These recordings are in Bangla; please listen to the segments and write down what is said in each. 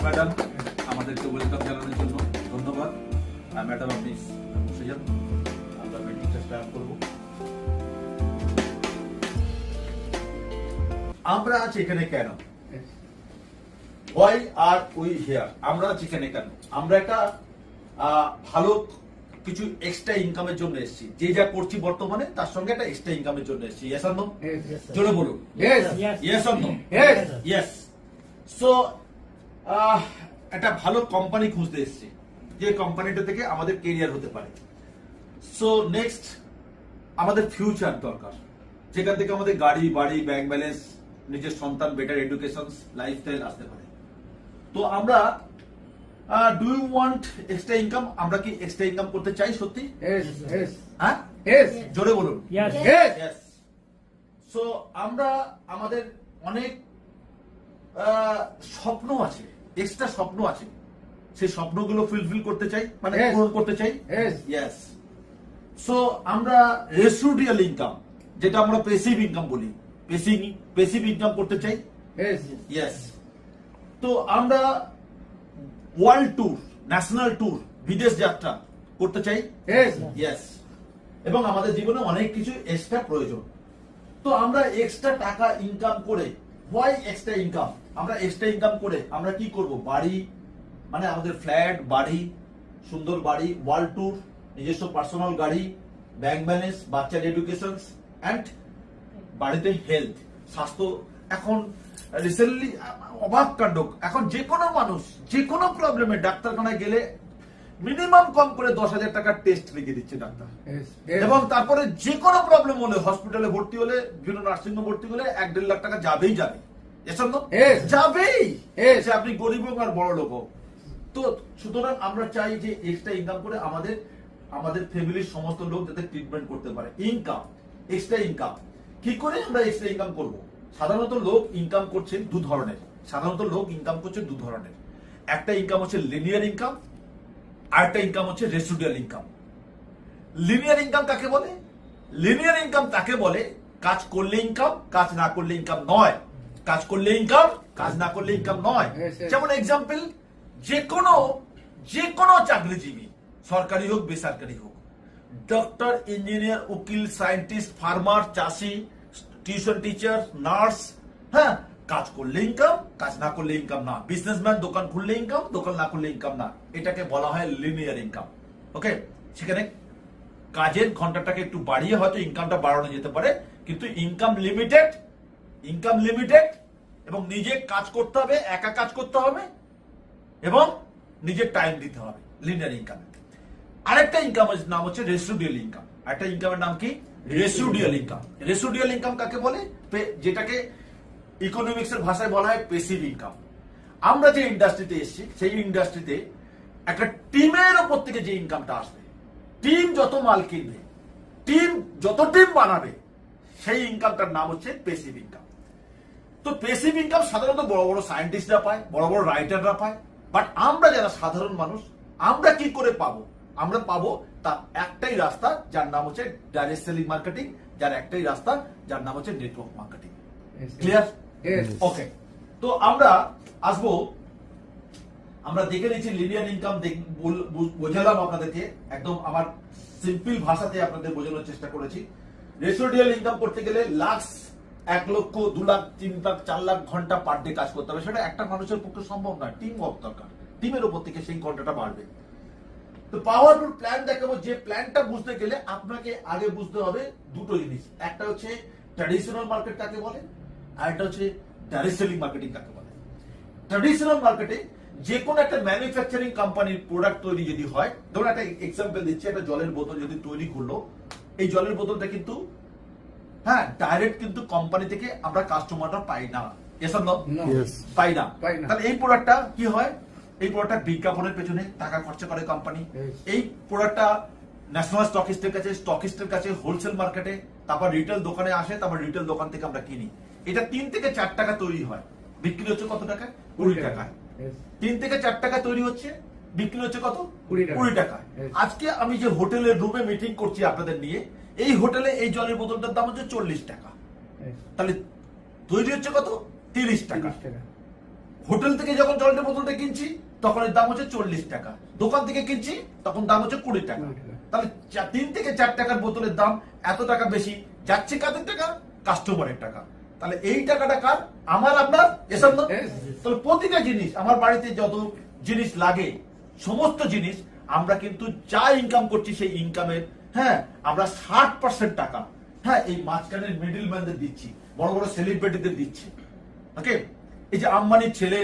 ম্যাডাম, আমাদেরকে ওয়েলকাম জানানোর জন্য ধন্যবাদ। ম্যাডাম আপনি বসে যান, আমরা মিটিংটা স্টার্ট করব। আমরা আছি এখানে কেন? Why are we here? আমরা আছি এখানে কেন? আমরা একটা ভালো কিছু এক্সট্রা ইনকামের জন্য এসেছি। যে যা করছি বর্তমানে তার সঙ্গে একটা এক্সট্রা ইনকামের জন্য এসেছি। Yes or no? জোরে বলুন। Yes or no? Yes. So একটা ভালো কোম্পানি খুঁজতে এসেছি, যে কোম্পানিটা থেকে আমাদের কেরিয়ার হতে পারে। সো নেক্সট আমাদের ফিউচার দরকার, যেখান থেকে আমাদের গাড়ি বাড়ি ব্যাংক ব্যালেন্স, নিজের সন্তান বেটার এডুকেশন লাইফস্টাইল আসতে পারে। তো আমরা do you want extra income? আমরা কি এক্সট্রা ইনকাম করতে চাই সত্যি? হ্যাঁ, জোরে বলুন। ইয়েস। সো আমরা আমাদের অনেক স্বপ্ন আছে, এক্সট্রা স্বপ্ন আছে, সেই স্বপ্নগুলো ফুলফিল করতে চাই, মানে পূরণ করতে চাই। ইয়েস। সো আমরা রেসিডুয়াল ইনকাম, যেটা আমরা প্যাসিভ ইনকাম বলি, প্যাসিভ ইনকাম করতে চাই। ইয়েস। তো আমরা ওয়ার্ল্ড ট্যুর, ন্যাশনাল ট্যুর, বিদেশ যাত্রা করতে চাই। ইয়েস। এবং আমাদের জীবনে অনেক কিছু এক্সট্রা প্রয়োজন। তো আমরা এক্সট্রা টাকা ইনকাম করে, হোয়াই এক্সট্রা ইনকাম? আমরা এক্সট্রা ইনকাম করে আমরা কি করব? বাড়ি, মানে আমাদের ফ্ল্যাট, বাড়ি, সুন্দর বাড়ি, ওয়ার্ল্ড ট্যুর, নিজস্ব পার্সোনাল গাড়ি, ব্যাংক ব্যালেন্স, বাচ্চার এডুকেশন অ্যান্ড বাড়িতে হেলথ, স্বাস্থ্য। এখন রিসেন্টলি অবাক কাণ্ড, এখন যে কোনো মানুষ যে কোনো প্রবলেমে ডাক্তারখানায় গেলে মিনিমাম কম করে 10,000 টাকার টেস্ট লিখে দিচ্ছে ডাক্তার। এবং তারপরে যে কোনো প্রবলেম হলে, হসপিটালে ভর্তি হলে, বিভিন্ন নার্সিং হোমে ভর্তি হলে 1-1.5 লাখ টাকা যাবেই যাবে। যাবেই, সে আপনি গরিব হোক আর বড় লোক হোক। তো সুতরাং আমরা চাই যে এক্সট্রা ইনকাম করে আমাদের ফ্যামিলির সমস্ত লোক যাতে ট্রিটমেন্ট করতে পারে। Income, extra income. কি করে আমরা এক্সট্রা ইনকাম করব? সাধারণত লোক ইনকাম করছেন দু ধরনের। একটা ইনকাম হচ্ছে লিনিয়ার ইনকাম, আরেকটা ইনকাম হচ্ছে রেসিডুয়াল ইনকাম। লিনিয়ার ইনকাম কাকে বলে? লিনিয়ার ইনকাম তাকে বলে কাজ করলে ইনকাম, কাজ না করলে ইনকাম নয়। কাজ করলে ইনকাম, কাজ না করলে ইনকাম নয়। যেমন এক্সাম্পল, যে কোনো চাকরিজীবী, সরকারি হোক বেসরকারি হোক, ডক্টর, ইঞ্জিনিয়ার, উকিল, সায়েন্টিস্ট, ফার্মার, চাষি, টিউশন টিচার, নার্স, হ্যাঁ, কাজ করলে ইনকাম, কাজ না করলে ইনকাম না। বিজনেসম্যান, দোকান খুললে ইনকাম, দোকান না খুললে ইনকাম না। এটাকে বলা হয় লিনিয়ার ইনকাম। ওকে, সেখানে কাজের ঘন্টাটাকে একটু বাড়িয়ে হয়তো ইনকামটা বাড়ানো যেতে পারে, কিন্তু ইনকাম লিমিটেড এবং নিজে কাজ করতে হবে, একা কাজ করতে হবে এবং নিজের টাইম দিতে হবে লিনিয়ার ইনকাম। আরেকটা ইনকামের নাম হচ্ছে রেসিডুয়াল ইনকাম। একটা ইনকামের নাম কি? Residual income. রেসিডুয়াল ইনকাম কাকে বলে? যেটাকে ইকোনমিক্সের ভাষায় বলা হয় প্যাসিভ ইনকাম। আমরা যে ইন্ডাস্ট্রিতে এসেছি, সেই ইন্ডাস্ট্রিতে একটা টিমের উপর থেকে যে ইনকামটা আসবে, টিম যত মাল কিনবে, যত টিম বানাবে, সেই ইনকামটার নাম হচ্ছে প্যাসিভ ইনকাম। তো প্যাসিভ ইনকাম সাধারণত বড় বড় সায়েন্টিস্টরা পায়, বড় বড় রাইটাররা পায়। বাট আমরা যারা সাধারণ মানুষ, আমরা কি করে পাবো? আমরা পাবো তার একটাই রাস্তা, যার নাম হচ্ছে ডাইরেক্ট সেলিং মার্কেটিং, যার একটাই রাস্তা, যার নাম হচ্ছে নেটওয়ার্ক মার্কেটিং। ক্লিয়ার? ওকে। তো আমরা আসবো, আমরা দেখে নিচ্ছি লিনিয়ার ইনকাম, বোঝালাম আপনাদেরকে, একদম আমার সিম্পল ভাষাতে আপনাদের বোঝানোর চেষ্টা করেছি। রেসিডুয়াল ইনকাম করতে গেলে লাক্স, 1 লক্ষ, 2 লাখ, 3 লাখ, 4 লাখ ঘন্টা পার ডে কাজ করতে হবে। সেটা একটা মানুষের পক্ষে সম্ভব নয়, টিম ওয়ার্ক দরকার, টিমের উপর থেকে সেই ঘন্টাটা বাড়বে। তো পাওয়ারফুল প্ল্যান দেখাবো। যে প্ল্যানটা বুঝতে গেলে আপনাকে আগে বুঝতে হবে দুটো জিনিস। একটা হচ্ছে ট্র্যাডিশনাল মার্কেট কাকে বলে, আর একটা হচ্ছে ডাইরেক্ট সেলিং মার্কেটিং কাকে বলে। ট্র্যাডিশনাল মার্কেটে যে কোনো একটা ম্যানুফ্যাকচারিং কোম্পানির প্রোডাক্ট তৈরি যদি হয়, ধরুন একটা এক্সাম্পল দিচ্ছি, একটা জলের বোতল যদি তৈরি করলো, এই জলের বোতলটা কিন্তু ডাইরেক্ট কিন্তু কোম্পানি থেকে আমরা কাস্টমাররা পাই না। পাই না। তাহলে এই প্রোডাক্টটা কি হয়? এই প্রোডাক্টটা বিজ্ঞাপনের পেছনে টাকা খরচা করে কোম্পানি। এই প্রোডাক্টটা ন্যাশনাল স্টকিস্টের কাছে, হোলসেল মার্কেটে, তারপর রিটেল দোকানে আসে, তারপর রিটেল দোকান থেকে আমরা কিনি। এটা 3 থেকে 4 টাকা তৈরি হয়, বিক্রি হচ্ছে কত টাকায়? 20 টাকায়। 3 থেকে 4 টাকা তৈরি হচ্ছে, বিক্রি হচ্ছে কত? 20 টাকায়। আজকে আমি যে হোটেলের রুমে মিটিং করছি আপনাদের নিয়ে, এই হোটেলে এই জলের বোতলটার দাম হচ্ছে 40 টাকা। তাহলে তৈরি হচ্ছে কত? 30 টাকা। হোটেল থেকে যখন জলের বোতলটা কিনছি তখন এর দাম হচ্ছে 40 টাকা, দোকান থেকে কিনছি তখন দাম হচ্ছে 20 টাকা। তাহলে 3 থেকে 4 টাকার বোতলের দাম এত টাকা বেশি যাচ্ছে কাদের টাকা? কাস্টমারের টাকা। তাহলে এই টাকাটা কার? আমার, আপনার, এসব না? তাহলে প্রতিটা জিনিস আমার বাড়িতে যত জিনিস লাগে সমস্ত জিনিস আমরা কিন্তু যা ইনকাম করছি সেই ইনকামের আমরা 60% টাকা এই মাঝখানের মিডল ম্যানদের দিচ্ছি, বড় বড় সেলিব্রিটিদের দিচ্ছি। ওকে, এই যে আম্বানির ছেলে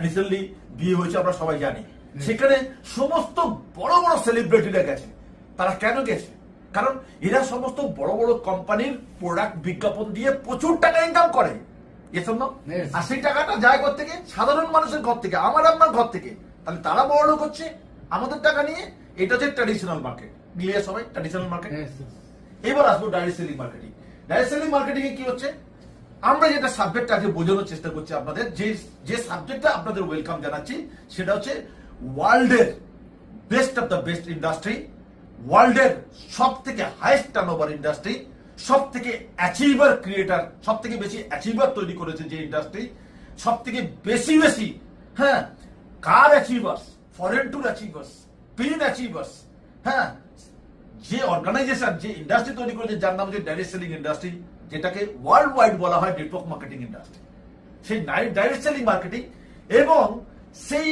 রিসেন্টলি বিয়ে হয়েছে আমরা সবাই জানি, সেখানে সমস্ত বড় বড় সেলিব্রিটিরা গেছে। তারা কেন গেছে? কারণ এরা সমস্ত বড় বড় কোম্পানির প্রোডাক্ট বিজ্ঞাপন দিয়ে প্রচুর টাকা ইনকাম করে। এসব না? আর সেই টাকাটা যায় ঘর থেকে, সাধারণ মানুষের ঘর থেকে, আমার আপনার ঘর থেকে। তাহলে তারা বড় লোক হচ্ছে আমাদের টাকা নিয়ে। এটা হচ্ছে ট্র্যাডিশনাল মার্কেট। ক্লিয়ার সবাই? Traditional market. এবার আসবো direct selling marketing. Direct selling marketing এ কি হচ্ছে? আমরা যেটা সাবজেক্ট আজকে বোঝানোর চেষ্টা করছি আপনাদের, যে সাবজেক্টটা আপনাদের ওয়েলকাম জানাচ্ছি সেটা হচ্ছে ওয়ার্ল্ডের best of the best industry, ওয়ার্ল্ডের সব থেকে হাইয়েস্ট টার্নওভার ইন্ডাস্ট্রি, সব থেকে অ্যাচিভার ক্রিয়েটার, সব থেকে বেশি অ্যাচিভার তৈরি করেছে যে ইন্ডাস্ট্রি, সব থেকে বেশি car achievers, foreign tour achievers, pin achievers, যে অর্গানাইজেশন, যে ইন্ডাস্ট্রি তৈরি করেছে যার নাম হচ্ছে ডাইরেক্ট সেলিং ইন্ডাস্ট্রি, যেটাকে ওয়ার্ল্ড ওয়াইড বলা হয় নেটওয়ার্ক মার্কেটিং ইন্ডাস্ট্রি। সেই ডাইরেক্ট সেলিং মার্কেটিং এবং সেই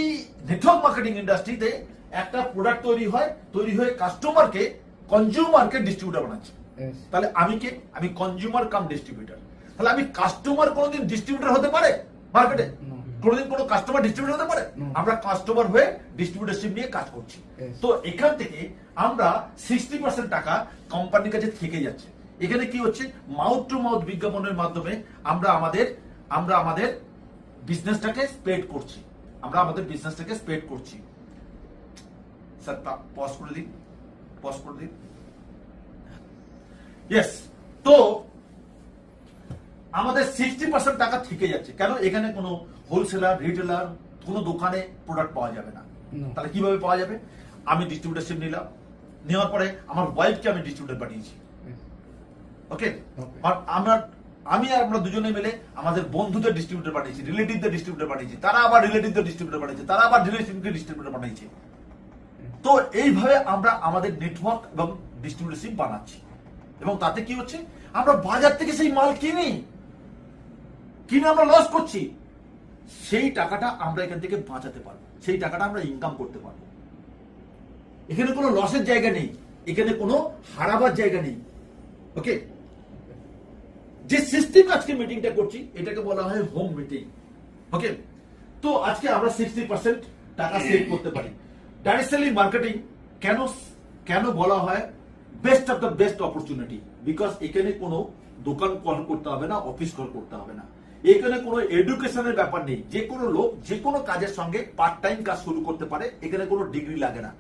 নেটওয়ার্ক মার্কেটিং ইন্ডাস্ট্রিতে একটা প্রোডাক্ট তৈরি হয়ে কাস্টমারকে, কনজিউমারকে ডিস্ট্রিবিউটর বানাচ্ছে। তাহলে আমি কনজিউমার কাম ডিস্ট্রিবিউটর। তাহলে আমি কাস্টমার কোনোদিন ডিস্ট্রিবিউটর হতে পারে মার্কেটে? কোনোদিন কোনো কাস্টমার ডিস্ট্রিবিউটর হতে পারে? আমরা কাস্টমার হয়ে ডিস্ট্রিবিউটরশিপ নিয়ে কাজ করছি। তো এখান থেকে আমরা 60% টাকা কোম্পানির কাছে থেকে যাচ্ছে। এখানে কি হচ্ছে? মাউথ টু মাউথ বিজ্ঞাপনের মাধ্যমে আমরা আমাদের বিজনেসটাকে স্প্রেড করছি। স্যার পজ করে দিন। ইয়েস। তো আমাদের 60% টাকা থেকে যাচ্ছে। কেন? এখানে কোনো হোলসেলার, রিটেলার, কোনো দোকানে প্রোডাক্ট পাওয়া যাবে না। তাহলে কিভাবে পাওয়া যাবে? আমি ডিস্ট্রিবিউটরশিপ নিলাম, নেওয়ার পরে আমার ওয়াইফকে আমি ডিস্ট্রিবিউটর বানিয়েছি। ওকে, আমি আর আমরা দুজনে মিলে আমাদের বন্ধুদের ডিস্ট্রিবিউটর বানিয়েছি, রিলেটিভদের ডিস্ট্রিবিউটর বানিয়েছি, তারা আবার রিলেটিভদের ডিস্ট্রিবিউটর বানিয়েছে, তারা আবার রিলেটিভকে ডিস্ট্রিবিউটর বানিয়েছে। তো এইভাবে আমরা আমাদের নেটওয়ার্ক এবং ডিস্ট্রিবিউটরশিপ বানাচ্ছি। এবং তাতে কি হচ্ছে? আমরা বাজার থেকে সেই মাল কিনে আমরা লস করছি। সেই টাকাটা আমরা এখান থেকে বাঁচাতে পারবো, সেই টাকাটা আমরা ইনকাম করতে পারবো। এখানে কোনো লসের জায়গা নেই, এখানে কোনো হারাবার জায়গা নেই। ওকে, যে সিস্টেম আজকে মিটিংটা করছি এটাকে বলা হয় হোম মিটিং। ওকে, তো আজকে আমরা 60% টাকা সেভ করতে পারি। ডাইরেক্ট সেলিং মার্কেটিং কেন বলা হয় best of the best opportunity? Because এখানে কোনো দোকান কল করতে হবে না, অফিস কল করতে হবে না, এখানে কোনো এডুকেশনের ব্যাপার নেই। যে কোনো লোক যে কোনো কাজের সঙ্গে পার্ট টাইম কাজ শুরু করতে পারে। এখানে কোনো ডিগ্রি লাগে না।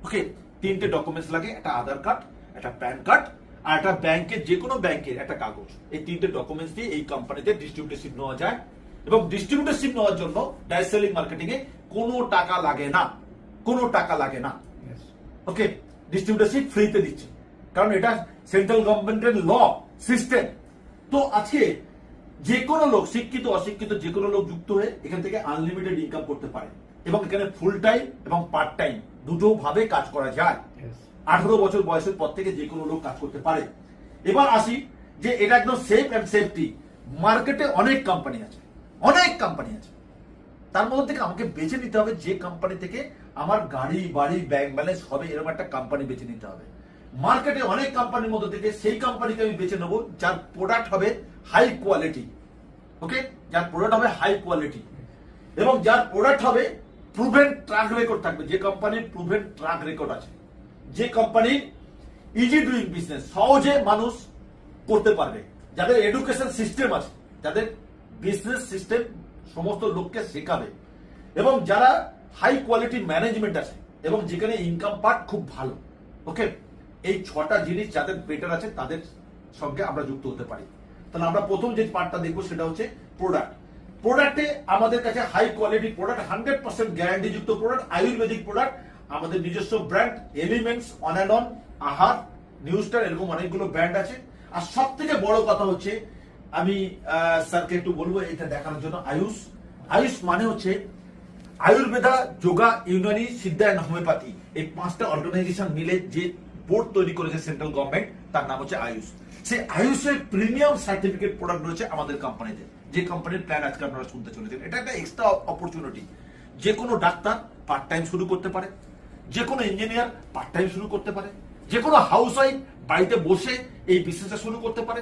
ওকে, 3টে ডকুমেন্টস লাগে, একটা আধার কার্ড, একটা প্যান কার্ড, আর একটা ব্যাংকের, যে কোনো ব্যাংকের একটা কাগজ। এই 3টে ডকুমেন্টস দিয়ে এই কোম্পানিতে ডিস্ট্রিবিউটরশিপ নেওয়া যায়। এবং ডিস্ট্রিবিউটরশিপ নেওয়ার জন্য ডাইরেক্ট সেলিং মার্কেটিং এ কোনো টাকা লাগে না। ওকে, ডিস্ট্রিবিউটরশিপ ফ্রিতে দিচ্ছে, কারণ এটা সেন্ট্রাল গভর্নমেন্টের ল সিস্টেম। তো আজকে যে কোনো লোক, শিক্ষিত অশিক্ষিত যে কোনো লোক যুক্ত হয়ে এখান থেকে আনলিমিটেড ইনকাম করতে পারে। এবং এখানে ফুল টাইম এবং পার্ট টাইম দুটো ভাবে কাজ করা যায়। 18 বছর বয়সের পর থেকে যে কোনো লোক কাজ করতে পারে। এবার আসি যে এটা একদম সেফ এন্ড সেফটি। মার্কেটে অনেক কোম্পানি আছে, তার মধ্যে থেকে আমাকে বেছে নিতে হবে যে কোম্পানি থেকে আমার গাড়ি, বাড়ি, ব্যাংক ব্যালেন্স হবে, এরকম একটা কোম্পানি বেছে নিতে হবে। মার্কেটে অনেক কোম্পানির মধ্যে থেকে সেই কোম্পানিকে আমি বেছে নেবো যার প্রোডাক্ট হবে হাই কোয়ালিটি। ওকে, যার প্রোডাক্ট হবে হাই কোয়ালিটি এবং যার প্রোডাক্ট হবে প্রুভেন ট্র্যাক রেকর্ড থাকবে। যে কোম্পানির প্রুভেন ট্র্যাক রেকর্ড আছে, যে কোম্পানির ইজি ডুইং বিজনেস, সহজে মানুষ করতে পারবে, যাদের এডুকেশন সিস্টেম আছে, যাদের বিজনেস সিস্টেম সমস্ত লোককে শেখাবে, এবং যারা হাই কোয়ালিটি ম্যানেজমেন্ট আছে এবং যেখানে ইনকাম পার্ট খুব ভালো। ওকে, এই 6টা জিনিস যাদের বেটার আছে তাদের সঙ্গে আমরা যুক্ত হতে পারি। তাহলে আমরা প্রথম যে পার্টটা দেখবো সেটা হচ্ছে প্রোডাক্ট। প্রোডাক্টে আমাদের কাছে হাই কোয়ালিটি প্রোডাক্ট, 100% গ্যারান্টি যুক্ত প্রোডাক্ট, আয়ুর্বেদিক প্রোডাক্ট, আমাদের নিজস্ব brand elements, on and on, আহার, নিউস্টার, এরকম অনেকগুলো ব্র্যান্ড আছে। আর সব থেকে বড় কথা হচ্ছে, আমি স্যারকে একটু বলবো এটা দেখানোর জন্য, আয়ুষ মানে হচ্ছে আয়ুর্বেদা, যোগা, ইউনানি, সিদ্ধা এন্ড হোমিওপ্যাথি, এই 5টা অর্গানাইজেশন মিলে যে বোর্ড তৈরি করেছে সেন্ট্রাল গভর্নমেন্ট, তার নাম হচ্ছে আয়ুষ। সেই আয়ুষের প্রিমিয়াম সার্টিফিকেট প্রোডাক্ট রয়েছে আমাদের কোম্পানিতে, যে কোম্পানির প্ল্যান আজকে আপনারা শুনতে চলেছেন। এটা একটা এক্সট্রা অপরচুনিটি। যে কোনো ডাক্তার পার্ট টাইম শুরু করতে পারে, যে কোনো ইঞ্জিনিয়ার পার্ট টাইম শুরু করতে পারে, যে কোনো হাউস ওয়াইফ বাড়িতে বসে এই বিজনেসটা শুরু করতে পারে,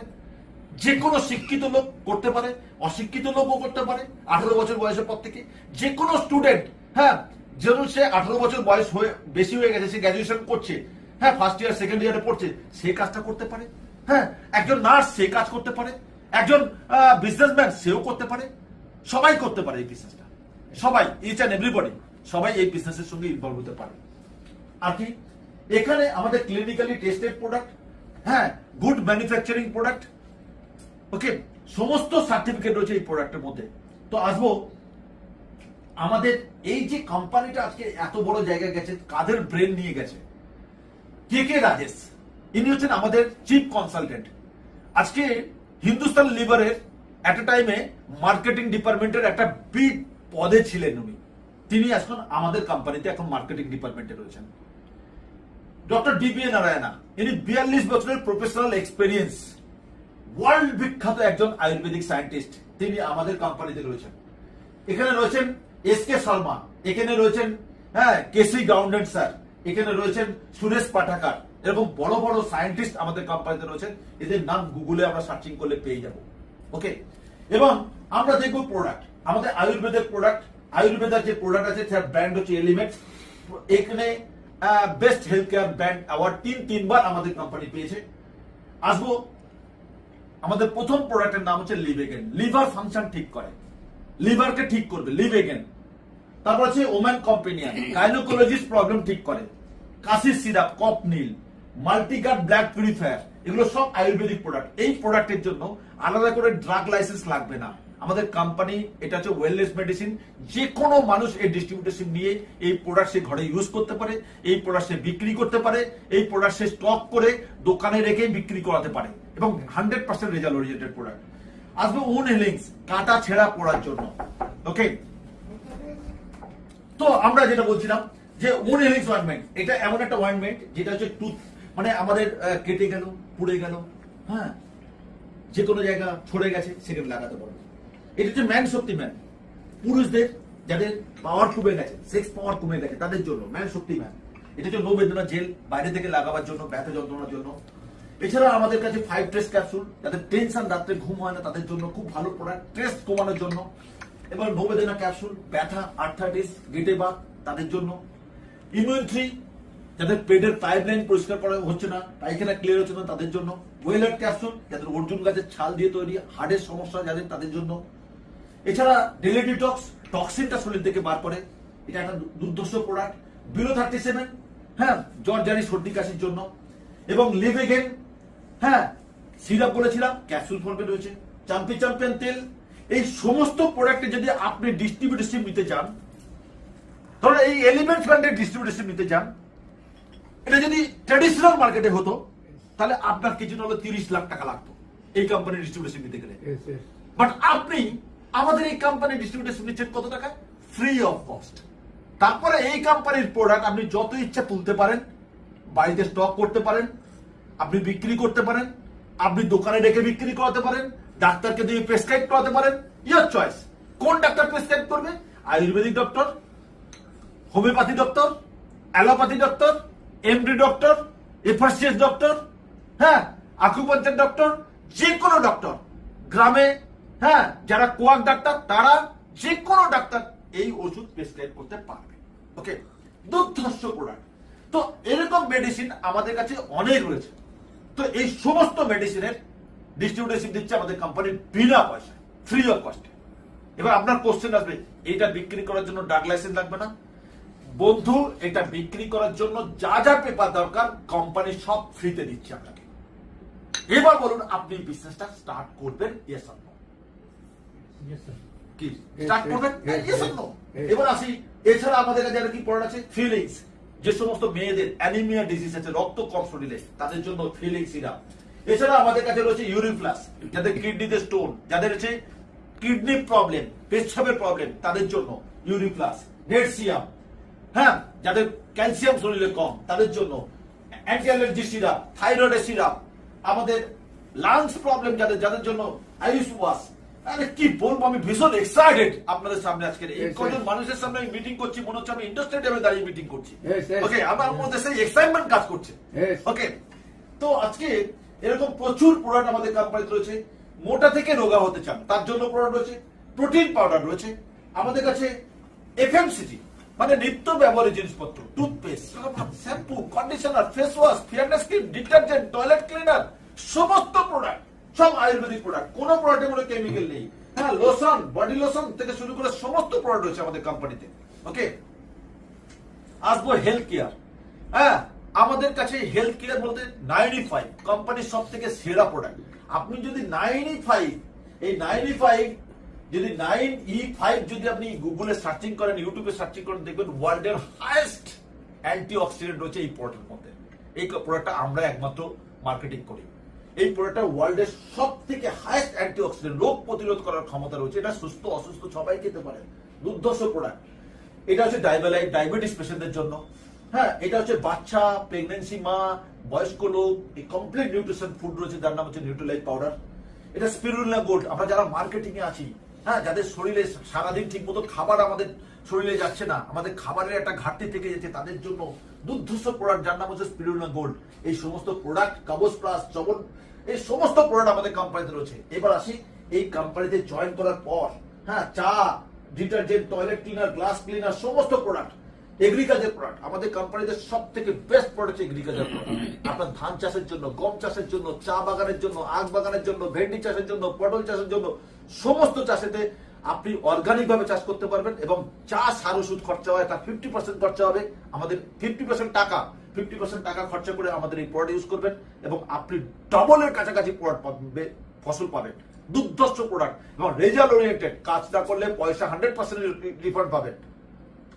যে কোনো শিক্ষিত লোক করতে পারে, অশিক্ষিত লোকও করতে পারে 18 বছর বয়সের পর থেকে। যে কোনো স্টুডেন্ট, হ্যাঁ, যেন সে 18 বছর বয়স হয়ে বেশি হয়ে গেছে, সে গ্র্যাজুয়েশন করছে, হ্যাঁ, ফার্স্ট ইয়ার সেকেন্ড ইয়ারে পড়ছে, সে কাজটা করতে পারে। হ্যাঁ, একজন নার্স সে কাজ করতে পারে, একজন বিজনেসম্যান সেও করতে পারে, সবাই করতে পারে এই বিজনেসটা। সবাই, ইচ অ্যান্ড এভরিবডি, সবাই এই বিজনেসের সঙ্গে ইনভলভ হতে পারে। আর কি এখানে আমাদের ক্লিনিক্যালি টেস্টেড প্রোডাক্ট, হ্যাঁ, গুড ম্যানুফ্যাকচারিং প্রোডাক্ট, ওকে, সমস্ত সার্টিফিকেট রয়েছে এই প্রোডাক্টের মধ্যে। তো আসবো আমাদের এই যে কোম্পানিটা আজকে এত বড় জায়গায় গেছে, কাদের ব্রেন নিয়ে গেছে, কে কে রাজেশ, ইনি হচ্ছেন আমাদের চিফ কনসালটেন্ট। আজকে হিন্দুস্তান লিভারের একটা টাইমে মার্কেটিং ডিপার্টমেন্টের একটা বিগ পদে ছিলেন উনি, তিনি এখন আমাদের কোম্পানিতে এখন মার্কেটিং ডিপার্টমেন্টে রয়েছেন। ডক্টর ডিবিএ নারায়ণা, ইনি 42 বছরের প্রফেশনাল এক্সপেরিয়েন্স, ওয়ার্ল্ড বিখ্যাত একজন আয়ুর্বেদিক সায়েন্টিস্ট, তিনি আমাদের কোম্পানিতে রয়েছেন। এখানে রয়েছেন এস কে শর্মা, এখানে রয়েছেন, হ্যাঁ, কেসি গাউন্ডেন স্যার, এখানে রয়েছেন সুরেশ পাঠাকার, এরকম বড় বড় সায়েন্টিস্ট আমাদের কোম্পানিতে রয়েছেন। এদের নাম গুগলে আমরা সার্চিং করলে পেয়ে যাব, ওকে। এবং আমরা দেখব প্রোডাক্ট, আমাদের আয়ুর্বেদের প্রোডাক্ট, আয়ুর্বেদার যে প্রোডাক্ট আছে তার ব্র্যান্ড হচ্ছে এলিমেন্টস। এখানে best health care brand award তিনবার আমাদের কোম্পানি পেয়েছে। আসবো আমাদের প্রথম প্রোডাক্টের নাম হচ্ছে লিভেগেন, লিভার ফাংশন ঠিক করে, লিভারকে ঠিক করবে লিভেগেন। তারপর আছে ওম্যান কম্পেনিয়ন, গাইনোকোলজিস্ট প্রবলেম ঠিক করে, কাশির সিরাপ, কফ নীল, মাল্টিগার্ড ব্ল্যাক পিউরিফায়ার, এগুলো সব আয়ুর্বেদিক প্রোডাক্ট। এই প্রোডাক্টের জন্য আলাদা করে ড্রাগ লাইসেন্স লাগবে না। আমাদের কোম্পানি, এটা হচ্ছে ওয়েলনেস মেডিসিন, যে কোনো মানুষ এই ডিস্ট্রিবিউটেশন নিয়ে এই প্রোডাক্ট সে ঘরে ইউজ করতে পারে, এই প্রোডাক্ট সে বিক্রি করতে পারে, এই প্রোডাক্ট সে স্টক করে দোকানে রেখে বিক্রি করাতে পারে, এবং 100% রেজাল্ট ওরিয়েন্টেড প্রোডাক্ট। আসবে উন হিলিংস, কাটা ছেঁড়া পড়ার জন্য, ওকে। তো আমরা যেটা বলছিলাম যে উন হিলিংস অয়েন্টমেন্ট, এটা এমন একটা অয়েন্টমেন্ট যেটা হচ্ছে টুথ, মানে আমাদের কেটে গেল, পুড়ে গেল, হ্যাঁ, যে কোনো জায়গা ছড়ে গেছে, সেখানে লাগাতে পারবে। এটা হচ্ছে ম্যান শক্তি ম্যান, পুরুষদের যাদের পাওয়ার কমে গেছে, সেক্স পাওয়ার কমে গেছে, তাদের জন্য ম্যান শক্তি ম্যান। এটা হচ্ছে নো বেদনা জেল, বাইরে থেকে লাগাবার জন্য, ব্যথা যন্ত্রণার জন্য। এছাড়া আমাদের কাছে 5 ট্রেস ক্যাপসুল, যাদের টেনশন, রাত্রে ঘুম হয় না, তাদের জন্য খুব ভালো প্রোডাক্ট, স্ট্রেস কমানোর জন্য। এবার নো বেদনা ক্যাপসুল, ব্যথা, আর্থাইটিস, গেটে বাত, তাদের জন্য। ইমিউনিটি, যাদের পেটের পাইপলাইন পরিষ্কার করা হচ্ছে না, পায়খানা ক্লিয়ার হচ্ছে না, তাদের জন্য। ওয়েলার ক্যাপসুল, যাদের অর্জুন গাছের ছাল দিয়ে তৈরি, হার্টের সমস্যা যাদের, তাদের জন্য। এছাড়া ডেলি ডিটক্স, টক্সিনটা শরীর থেকে বার করে, এটা একটা দুর্ধর্ষ প্রোডাক্ট। বিলো 37, হ্যাঁ, জ্বর জারি সর্দি কাশির জন্য। এবং লিভেগেন, হ্যাঁ, সিরাপ বলেছিলাম, ক্যাপসুল ফর্মে রয়েছে। চ্যাম্পিয়ন তেল, এই সমস্ত প্রোডাক্টে যদি আপনি ডিস্ট্রিবিউটরশিপ নিতে চান, ধরুন এই এলিমেন্টস ব্র্যান্ডের ডিস্ট্রিবিউটরশিপ নিতে চান, এটা যদি ট্র্যাডিশনাল মার্কেটে হতো, তাহলে আপনার কিছু না হলে 30 লাখ টাকা লাগতো এই কোম্পানির ডিস্ট্রিবিউটরশিপ নিতে গেলে। বাট আপনি আমাদের এই কোম্পানির ডিস্ট্রিবিউটরশিপ নিচ্ছেন কত টাকা? Free of cost. তারপরে এই কোম্পানির প্রোডাক্ট আপনি যত ইচ্ছা তুলতে পারেন, বাড়িতে স্টক করতে পারেন, আপনি বিক্রি করতে পারেন, আপনি দোকানে রেখে বিক্রি করাতে পারেন, ডাক্তারকে দিয়ে প্রেসক্রাইব করাতে পারেন, ইয়োর চয়েস। কোন ডাক্তার প্রেসক্রাইব করবে? Ayurvedic doctor, homeopathy doctor, allopathy doctor, MD doctor, FRCS doctor, হ্যাঁ, আকুপাঞ্চার ডক্টর, যে কোনো ডক্টর, গ্রামে, হ্যাঁ, যারা কোয়াক ডাক্তার, তারা যে কোনো ডাক্তার এই ওষুধ প্রেসক্রাইব করতে পারবে, ওকে। দুর্ধর্ষ প্রোডাক্ট। তো এরকম মেডিসিন আমাদের কাছে অনেক রয়েছে। তো এই সমস্ত মেডিসিনের ডিস্ট্রিবিউটরশিপ দিচ্ছে আমাদের কোম্পানির বিনা পয়সায়, ফ্রি অফ কস্টে। এবার আপনার কোশ্চেন আসবে, এইটা বিক্রি করার জন্য ড্রাগ লাইসেন্স লাগবে না? বন্ধু, এটা বিক্রি করার জন্য যা যা পেপার দরকার কোম্পানি সব ফ্রিতে দিচ্ছে আপনাকে। এবার বলুন, আপনি বিজনেসটা স্টার্ট করবেন? Yes or no? কি স্টার্ট করবেন? Yes or no? এবার আসি, এছাড়া আমাদের কাছে আর কি প্রোডাক্ট আছে? ফিলিংস, যে সমস্ত মেয়েদের অ্যানিমিয়া ডিজিজ আছে, রক্ত কম শরীরে, তাদের জন্য ফিলিং সিরাপ। এছাড়া আমাদের কাছে রয়েছে ইউরিন ফ্লাশ, যাদের কিডনিতে স্টোন, যাদের হচ্ছে কিডনি প্রবলেম, পেচ্ছাপের প্রবলেম তাদের জন্য ইউরিপ্লাস, নেটসিয়াম, হ্যাঁ, যাদের ক্যালসিয়াম শরীরে কম তাদের জন্য anti allergy syrup, thyroid syrup, আমাদের লাংস প্রবলেম যাদের জন্য আইরিস ওয়াশ। আরে কি বলবো, আমি ভীষণ এক্সাইটেড আপনাদের সামনে আজকে এই কজন মানুষের সামনে আমি মিটিং করছি, মনে হচ্ছে আমি ইন্ডাস্ট্রি টেবিলে দাঁড়িয়ে মিটিং করছি। ওকে, আমার মধ্যে সেই এক্সাইটমেন্ট কাজ করছে। ওকে, তো আজকে এরকম প্রচুর প্রোডাক্ট আমাদের কোম্পানিতে রয়েছে। মোটা থেকে রোগা হতে চান তার জন্য প্রোডাক্ট রয়েছে, প্রোটিন পাউডার রয়েছে আমাদের কাছে, এফএমসিজি মানে নিত্য ব্যবহারের জিনিসপত্র, toothpaste, shampoo, conditioner, face wash, fairness cream, detergent, toilet cleaner, সমস্ত প্রোডাক্ট সব আয়ুর্বেদিক প্রোডাক্ট, কোনো প্রোডাক্টে কোনো কেমিক্যাল নেই। হ্যাঁ, লোশন, বডি লোশন থেকে শুরু করে সমস্ত প্রোডাক্ট রয়েছে আমাদের কোম্পানিতে। ওকে, আসবো হেলথ কেয়ার। হ্যাঁ, আমাদের কাছে হেলথ কেয়ার বলতে 95 কোম্পানির সব থেকে সেরা প্রোডাক্ট। আপনি যদি 95 এই 95 যদি 9E5 যদি আপনি গুগলে সার্চিং করেন, ইউটিউবে সার্চিং করেন, দেখবেন ওয়ার্ল্ডের হাইয়েস্ট অ্যান্টি অক্সিডেন্ট রয়েছে এই প্রোডাক্টের মধ্যে। এই প্রোডাক্টটা আমরা একমাত্র মার্কেটিং করি। এই প্রোডাক্টটা ওয়ার্ল্ডের সব থেকে হাইয়েস্ট অ্যান্টি অক্সিডেন্ট, রোগ প্রতিরোধ করার ক্ষমতা রয়েছে। এটা সুস্থ অসুস্থ সবাই খেতে পারে, দুর্ধর্ষ প্রোডাক্ট। এটা হচ্ছে ডায়াবেটিস পেশেন্টদের জন্য। হ্যাঁ, এটা হচ্ছে বাচ্চা, প্রেগনেন্সি মা, বয়স্ক লোক, এই কমপ্লিট নিউট্রিশন ফুড রয়েছে যার নাম হচ্ছে নিউট্রিলাইট পাউডার। এটা স্পিরুলিনা গোল্ড। আমরা যারা মার্কেটিং এ আছি, হ্যাঁ, যাদের শরীরে সারাদিন ঠিক মতো খাবার আমাদের শরীরে যাচ্ছে না, আমাদের খাবারের একটা ঘাটতি থেকে যাচ্ছে, তাদের জন্য দুর্ধর্ষ প্রোডাক্ট যার নাম হচ্ছে স্পিরুলিনা গোল্ড। এই সমস্ত প্রোডাক্ট, কাগজ প্লাস, চবন, এই সমস্ত প্রোডাক্ট আমাদের কোম্পানিতে রয়েছে। এবার আসি, এই কোম্পানিতে জয়েন করার পর, হ্যাঁ, চা, detergent, toilet cleaner, glass cleaner, সমস্ত প্রোডাক্ট, এগ্রিকালচার প্রোডাক্ট। আমাদের কোম্পানিতে সব থেকে বেস্ট প্রোডাক্ট এগ্রিকালচার প্রোডাক্ট। আপনার ধান চাষের জন্য, গম চাষের জন্য, চা বাগানের জন্য, আখ বাগানের জন্য, ভেন্ডি চাষের জন্য, পটল চাষের জন্য, সমস্ত চাষেতে আপনি অর্গানিক ভাবে চাষ করতে পারবেন। এবং চা সার ওষুধ খরচা হয়, তার 50% খরচা হবে আমাদের, 50% টাকা খরচা করে আমাদের এই প্রোডাক্ট ইউজ করবেন এবং আপনি ডবলের কাছাকাছি প্রোডাক্ট ফসল পাবেন। দুর্ধর্ষ প্রোডাক্ট এবং রেজাল্ট ওরিয়েন্টেড, কাজ না করলে পয়সা 100% রিফান্ড পাবেন।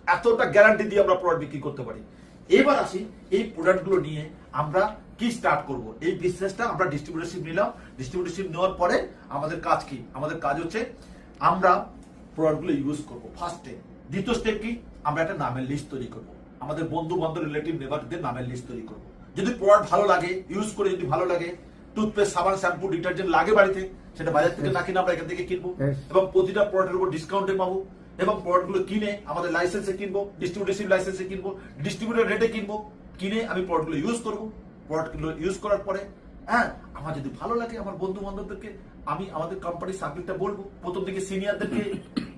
এতটা গ্যারান্টি দিয়ে আমরা প্রোডাক্ট বিক্রি করতে পারি। এবার আসি, এই প্রোডাক্টগুলো নিয়ে আমরা কি স্টার্ট করব। এই বিজনেসটা আমরা ডিস্ট্রিবিউটরশিপ নিলাম। ডিস্ট্রিবিউটরশিপ নেওয়ার পরে আমাদের কাজ কি? আমাদের কাজ হচ্ছে আমরা প্রোডাক্টগুলো ইউজ করব ফার্স্ট স্টেপ। দ্বিতীয় স্টেপ কি? আমরা একটা নামের লিস্ট তৈরি করব, আমাদের বন্ধু বান্ধব, রিলেটিভ, নেবারদের নামের লিস্ট তৈরি করব। যদি প্রোডাক্ট ভালো লাগে, ইউজ করে যদি ভালো লাগে, টুথপেস্ট, সাবান, শ্যাম্পু, ডিটারজেন্ট লাগে বাড়িতে, সেটা বাজার থেকে না কিনে আমরা এখান থেকে কিনবো এবং প্রতিটা প্রোডাক্টের উপর ডিসকাউন্টে পাবো। এবং প্রোডাক্টগুলো কিনে আমাদের লাইসেন্সে কিনবো, ডিস্ট্রিবিউটরশিপ লাইসেন্সে কিনবো, ডিস্ট্রিবিউটর রেটে কিনবো, কিনে আমি প্রোডাক্টগুলো ইউজ করবো। প্রোডাক্টগুলো ইউজ করার পরে, হ্যাঁ, আমার যদি ভালো লাগে, আমার বন্ধু বান্ধবদেরকে আমি আমাদের কোম্পানির সার্ভিসটা বলবো। প্রথম দিকে সিনিয়রদেরকে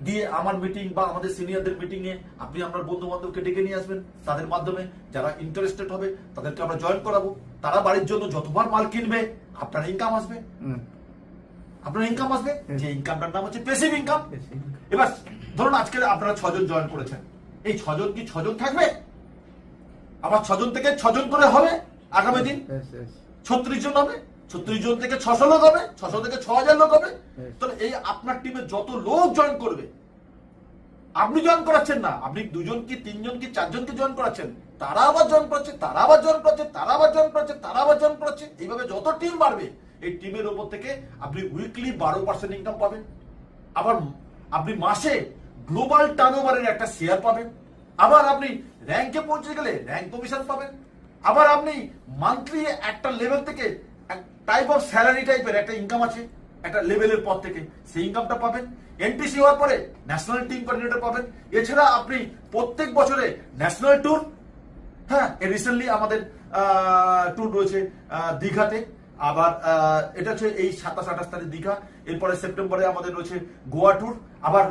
দিয়ে আমার মিটিং বা আমাদের সিনিয়রদের মিটিং এ আপনি আপনার বন্ধু বান্ধবকে ডেকে নিয়ে আসবেন। তাদের মাধ্যমে যারা ইন্টারেস্টেড হবে তাদেরকে আমরা জয়েন করাবো। তারা বাড়ির জন্য যতবার মাল কিনবে আপনার ইনকাম আসবে, যে ইনকামটার নাম হচ্ছে প্যাসিভ ইনকাম। এবার ধরুন আজকে আপনারা 6 জন জয়েন করেছেন, এই 6 জন কি 6 জন থাকবে? আবার 6 জন থেকে 6 জন করে হবে আগামী দিন 36 জন হবে, 36 জন থেকে 600 লোক হবে, 600 থেকে 6000 লোক হবে। তাহলে এই আপনার টিমে যত লোক জয়েন করবে, আপনি জয়েন করাচ্ছেন না, আপনি 2 জন কি 3 জন কি 4 জনকে জয়েন করাচ্ছেন, তারা আবার জয়েন করছে, তারা আবার জয়েন করছে, তারা আবার জয়েন করছে, তারা আবার জয়েন করছে। এইভাবে যত টিম বাড়বে, এই টিমের উপর থেকে আপনি উইকলি 12% ইনকাম পাবেন। আবার আপনি মাসে গ্লোবাল টার্নওভারের একটা শেয়ার পাবেন। আবার আপনি র্যাঙ্কে পৌঁছে গেলে র্যাঙ্ক কমিশন পাবেন। আবার আপনি মান্থলি একটা লেভেল থেকে টাইপ অফ স্যালারি টাইপের একটা ইনকাম আছে একটা লেভেলের পর থেকে, সেই ইনকামটা পাবেন। এনটিসি হওয়ার পরে ন্যাশনাল টিম কোঅর্ডিনেটর পাবেন। এছাড়া আপনি প্রত্যেক বছরে ন্যাশনাল ট্যুর, হ্যাঁ, রিসেন্টলি আমাদের ট্যুর রয়েছে দীঘাতে। আবার এটা হচ্ছে এই 27-28 তারিখ দীঘা, এরপরে সেপ্টেম্বরে আমাদের রয়েছে গোয়া ট্যুর। আবার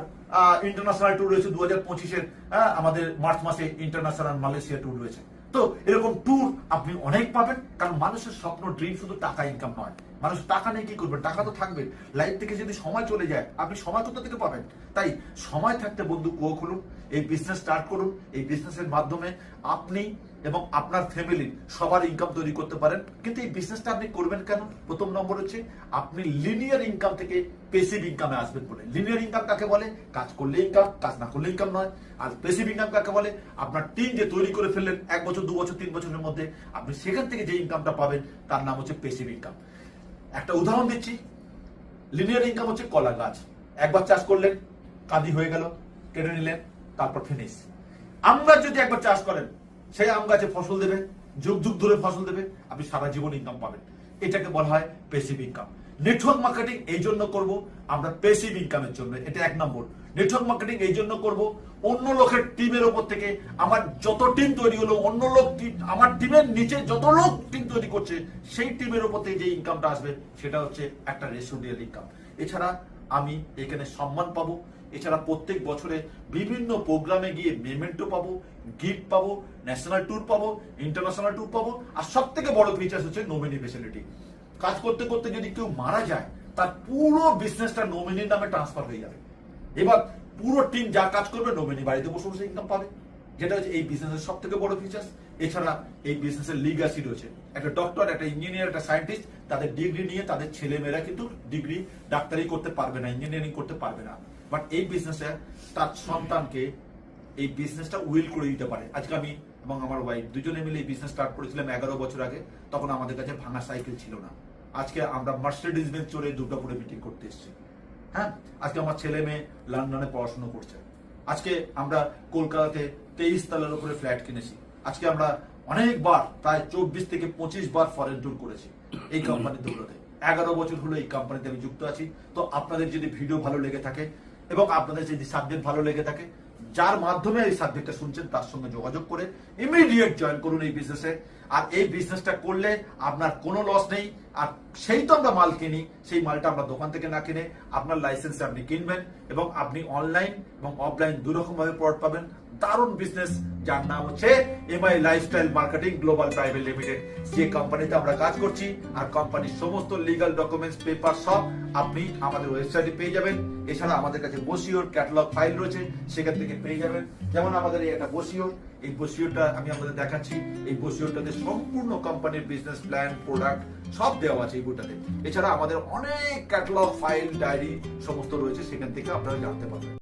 ইন্টারন্যাশনাল ট্যুর রয়েছে 2025-এর, আমাদের মার্চ মাসে ইন্টারন্যাশনাল মালয়েশিয়া ট্যুর রয়েছে। তো এরকম ট্যুর আপনি অনেক পাবেন, কারণ মানুষের স্বপ্ন, ড্রিম শুধু টাকা ইনকাম নয়। মানুষ টাকা নিয়ে কি করবে? টাকা তো থাকবে, লাইফ থেকে যদি সময় চলে যায় আপনি সময় কোথা থেকে পাবেন? তাই সময় থাকতে বন্ধু কুয়ো খুলুন, এই বিজনেস স্টার্ট করুন। এই বিজনেসের মাধ্যমে আপনি এবং আপনার ফ্যামিলি সবার ইনকাম তৈরি করতে পারেন। কিন্তু এই বিজনেসটা আপনি করবেন কেন? প্রথম নম্বর হচ্ছে আপনি লিনিয়ার ইনকাম থেকে প্যাসিভ ইনকামে আসবেন বলে। লিনিয়ার ইনকাম কাকে বলে? কাজ করলে ইনকাম, কাজ না করলে ইনকাম নয়। আর প্যাসিভ ইনকাম কাকে বলে? আপনার টিম যে তৈরি করে ফেললেন 1 বছর, 2 বছর, 3 বছরের মধ্যে, আপনি সেখান থেকে যে ইনকামটা পাবেন তার নাম হচ্ছে প্যাসিভ ইনকাম। একটা উদাহরণ দিচ্ছি, লিনিয়ার ইনকাম হচ্ছে কলা গাছ। একবার চাষ করলেন, কাঁদি হয়ে গেল, কেটে নিলেন, তারপর ফিনিশ। আম গাছ যদি একবার চাষ করেন, সেই আম গাছে ফসল দেবে, যুগ যুগ ধরে ফসল দেবে, আপনি সারা জীবন ইনকাম পাবেন। এটাকে বলা হয় প্যাসিভ ইনকাম। নেটওয়ার্ক মার্কেটিং এই জন্য করব আমরা প্যাসিভ ইনকামের জন্য, এটা 1 নম্বর। নেটওয়ার্ক মার্কেটিং এই জন্য করব, অন্য লোকের টিমের উপর থেকে আমার যত টিম তৈরি হলো, অন্য লোক আমার টিমের নিচে যত লোক টিম তৈরি করছে, সেই টিমের উপর থেকে যে ইনকামটা আসবে সেটা হচ্ছে একটা রেসিডুয়াল ইনকাম। এছাড়া আমি এখানে সম্মান পাবো, এছাড়া প্রত্যেক বছরে বিভিন্ন প্রোগ্রামে গিয়ে মেমেন্টো পাবো, গিফট পাবো, ন্যাশনাল ট্যুর পাবো, ইন্টারন্যাশনাল ট্যুর পাবো, আর সব থেকে বড় ফিচার হচ্ছে নমিনি ফেসিলিটি। কাজ করতে করতে যদি কেউ মারা যায়, তার পুরো বিজনেসটা নমিনির নামে ট্রান্সফার হয়ে যাবে। এবার পুরো টিম যা কাজ করবে, নমিনি বাড়িতে বসে বসে ইনকাম পাবে, যেটা হচ্ছে এই বিজনেসের সব থেকে বড় ফিচার্স। এছাড়া এই বিজনেসের লিগাসি রয়েছে। একটা ডক্টর, একটা ইঞ্জিনিয়ার, একটা সায়েন্টিস্ট, তাদের ডিগ্রি নিয়ে তাদের ছেলে মেয়েরা কিন্তু ডিগ্রি ডাক্তারি করতে পারবে না, ইঞ্জিনিয়ারিং করতে পারবে না, বাট এই বিজনেসে তার সন্তানকে এই বিজনেসটা উইল করে দিতে পারে। আজকে আমি এবং আমার ওয়াইফ দুজনে মিলে এই বিজনেস স্টার্ট করেছিলাম 11 বছর আগে। তখন আমাদের কাছে ভাঙা সাইকেল ছিল না। আজকে আমরা মার্সিডিজ বেঞ্চ চড়ে দুর্গাপুরে মিটিং করতে এসেছি। হ্যাঁ, আজকে আমার ছেলে মেয়ে লন্ডনে পড়াশোনা করছে। আজকে আমরা কলকাতাতে 23 তলার উপরে ফ্ল্যাট কিনেছি। আজকে আমরা অনেকবার, প্রায় 24 থেকে 25 বার ফরেন ট্যুর করেছি এই কোম্পানির দৌলতে। 11 বছর হলো এই কোম্পানিতে আমি যুক্ত আছি। তো আপনাদের যদি ভিডিও ভালো লেগে থাকে এবং আপনাদের যদি সাবজেক্ট ভালো লেগে থাকে, যার মাধ্যমে এই সাবজেক্টটা শুনছেন তার সঙ্গে যোগাযোগ করে ইমিডিয়েট জয়েন করুন এই বিজনেসে। আর এই বিজনেসটা করলে আপনার কোনো লস নেই। আর সেই তো আমরা মাল কিনি, সেই মালটা আমরা দোকান থেকে না কিনে আপনার লাইসেন্সে আপনি কিনবেন এবং আপনি অনলাইন এবং অফলাইন দুরকম ভাবে প্রোডাক্ট পাবেন। দারুণ বিজনেস, যার নাম হচ্ছে MI lifestyle marketing global private limited, যে কোম্পানিতে আমরা কাজ করছি। আর কোম্পানির সমস্ত লিগাল ডকুমেন্টস, পেপার সব আপনি আমাদের ওয়েবসাইটে পেয়ে যাবেন। এছাড়া আমাদের কাছে বসিওর ক্যাটালগ ফাইল রয়েছে, সেখান থেকে পেয়ে যাবেন। যেমন আমাদের এই একটা বসিওর, এই বসিওরটা আমি আপনাদের দেখাচ্ছি। এই বসিওরটাতে সম্পূর্ণ কোম্পানির বিজনেস প্ল্যান, প্রোডাক্ট সব দেওয়া আছে এই বইটাতে। এছাড়া আমাদের অনেক ক্যাটালগ ফাইল, ডায়েরি সমস্ত রয়েছে, সেখান থেকে আপনারা জানতে পারবেন।